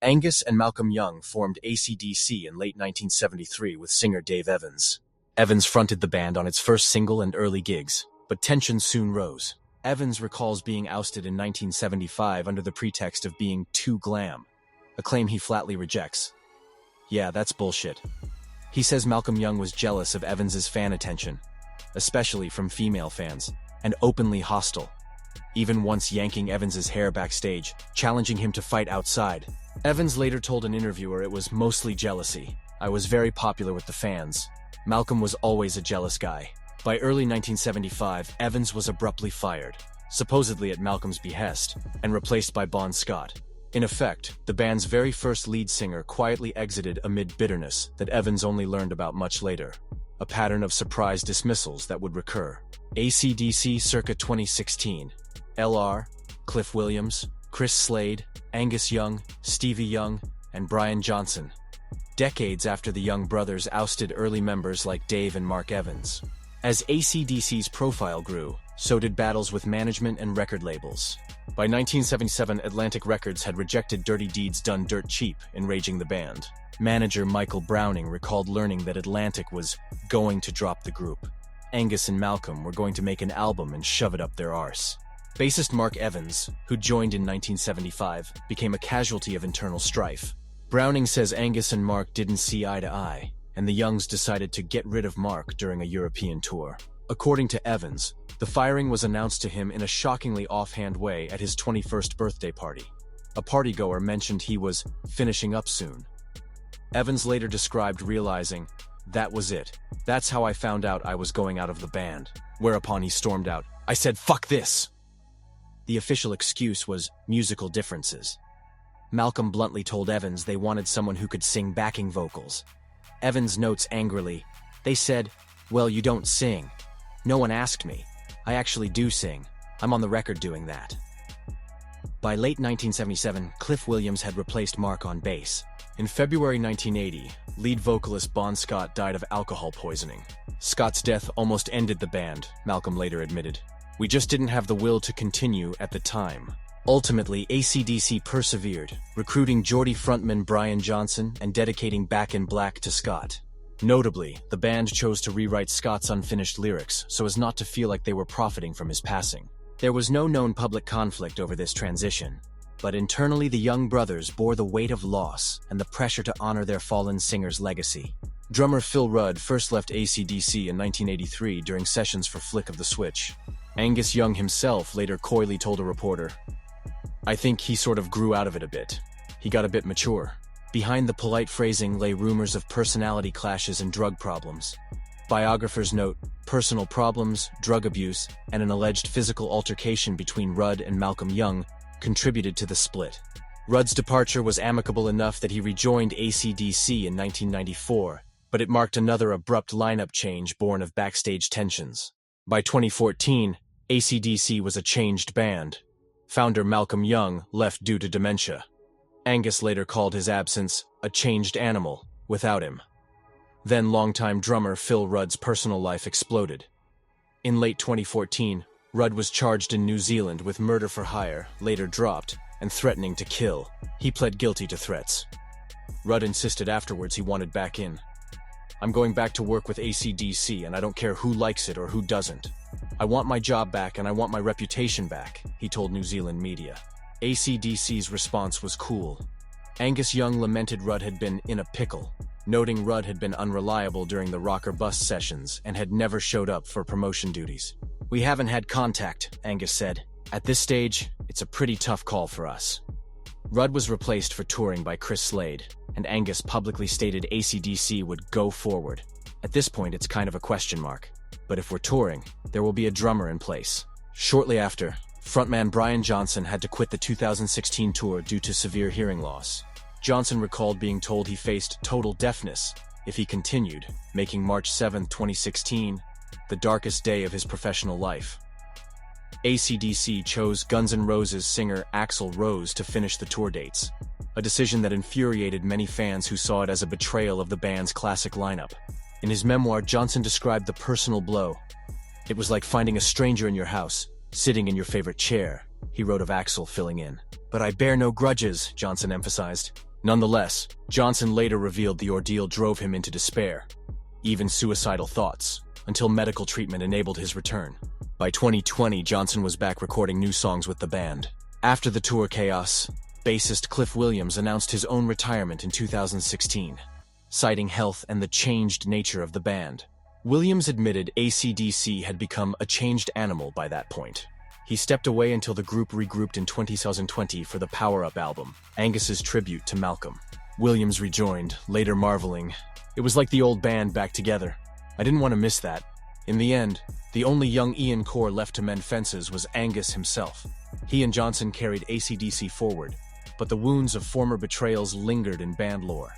Angus and Malcolm Young formed ACDC in late 1973 with singer Dave Evans. Evans fronted the band on its first single and early gigs, but tensions soon rose. Evans recalls being ousted in 1975 under the pretext of being too glam, a claim he flatly rejects. Yeah, that's bullshit. He says Malcolm Young was jealous of Evans's fan attention, especially from female fans, and openly hostile, even once yanking Evans's hair backstage, challenging him to fight outside. Evans later told an interviewer it was mostly jealousy. I was very popular with the fans. Malcolm was always a jealous guy. By early 1975, Evans was abruptly fired, supposedly at Malcolm's behest, and replaced by Bon Scott. In effect, the band's very first lead singer quietly exited amid bitterness that Evans only learned about much later, a pattern of surprise dismissals that would recur. ACDC circa 2016. LR, Cliff Williams, Chris Slade, Angus Young, Stevie Young, and Brian Johnson. Decades after the Young brothers ousted early members like Dave and Mark Evans. As ACDC's profile grew, so did battles with management and record labels. By 1977, Atlantic Records had rejected Dirty Deeds Done Dirt Cheap, enraging the band. Manager Michael Browning recalled learning that Atlantic was going to drop the group. Angus and Malcolm were going to make an album and shove it up their arse. Bassist Mark Evans, who joined in 1975, became a casualty of internal strife. Browning says Angus and Mark didn't see eye to eye, and the Youngs decided to get rid of Mark during a European tour. According to Evans, the firing was announced to him in a shockingly offhand way at his 21st birthday party. A partygoer mentioned he was finishing up soon. Evans later described realizing, "That was it. That's how I found out I was going out of the band." Whereupon he stormed out, "I said, fuck this!" The official excuse was musical differences. Malcolm bluntly told Evans they wanted someone who could sing backing vocals. Evans notes angrily, "They said, well, you don't sing. No one asked me. I actually do sing. I'm on the record doing that." By late 1977, Cliff Williams had replaced Mark on bass. In February 1980, lead vocalist Bon Scott died of alcohol poisoning. Scott's death almost ended the band, Malcolm later admitted. "We just didn't have the will to continue at the time." Ultimately, ACDC persevered, recruiting Geordie frontman Brian Johnson and dedicating Back in Black to Scott. Notably, the band chose to rewrite Scott's unfinished lyrics so as not to feel like they were profiting from his passing. There was no known public conflict over this transition, but internally the Young brothers bore the weight of loss and the pressure to honor their fallen singer's legacy. Drummer Phil Rudd first left ACDC in 1983 during sessions for Flick of the Switch. Angus Young himself later coyly told a reporter, "I think he sort of grew out of it a bit. He got a bit mature." Behind the polite phrasing lay rumors of personality clashes and drug problems. Biographers note personal problems, drug abuse, and an alleged physical altercation between Rudd and Malcolm Young contributed to the split. Rudd's departure was amicable enough that he rejoined ACDC in 1994, but it marked another abrupt lineup change born of backstage tensions. By 2014, ACDC was a changed band. Founder Malcolm Young left due to dementia. Angus later called his absence a changed animal without him. Then longtime drummer Phil Rudd's personal life exploded. In late 2014, Rudd was charged in New Zealand with murder for hire, later dropped, and threatening to kill. He pled guilty to threats. Rudd insisted afterwards he wanted back in. "I'm going back to work with ACDC, and I don't care who likes it or who doesn't. I want my job back and I want my reputation back," he told New Zealand media. ACDC's response was cool. Angus Young lamented Rudd had been in a pickle, noting Rudd had been unreliable during the rock or bust sessions and had never showed up for promotion duties. "We haven't had contact," Angus said. "At this stage, it's a pretty tough call for us." Rudd was replaced for touring by Chris Slade, and Angus publicly stated ACDC would go forward. At this point, it's kind of a question mark. But if we're touring, there will be a drummer in place. Shortly after, frontman Brian Johnson had to quit the 2016 tour due to severe hearing loss. Johnson recalled being told he faced total deafness if he continued, making March 7, 2016, the darkest day of his professional life. ACDC chose Guns N' Roses singer Axl Rose to finish the tour dates, a decision that infuriated many fans who saw it as a betrayal of the band's classic lineup. In his memoir, Johnson described the personal blow. "It was like finding a stranger in your house, sitting in your favorite chair," he wrote of Axl filling in. "But I bear no grudges," Johnson emphasized. Nonetheless, Johnson later revealed the ordeal drove him into despair, even suicidal thoughts, until medical treatment enabled his return. By 2020, Johnson was back recording new songs with the band. After the tour chaos, bassist Cliff Williams announced his own retirement in 2016, citing health and the changed nature of the band. Williams admitted ACDC had become a changed animal by that point. He stepped away until the group regrouped in 2020 for the Power Up album, Angus's tribute to Malcolm. Williams rejoined, later marveling, "It was like the old band back together. I didn't want to miss that." In the end, the only young Ian core left to mend fences was Angus himself. He and Johnson carried ACDC forward, but the wounds of former betrayals lingered in band lore.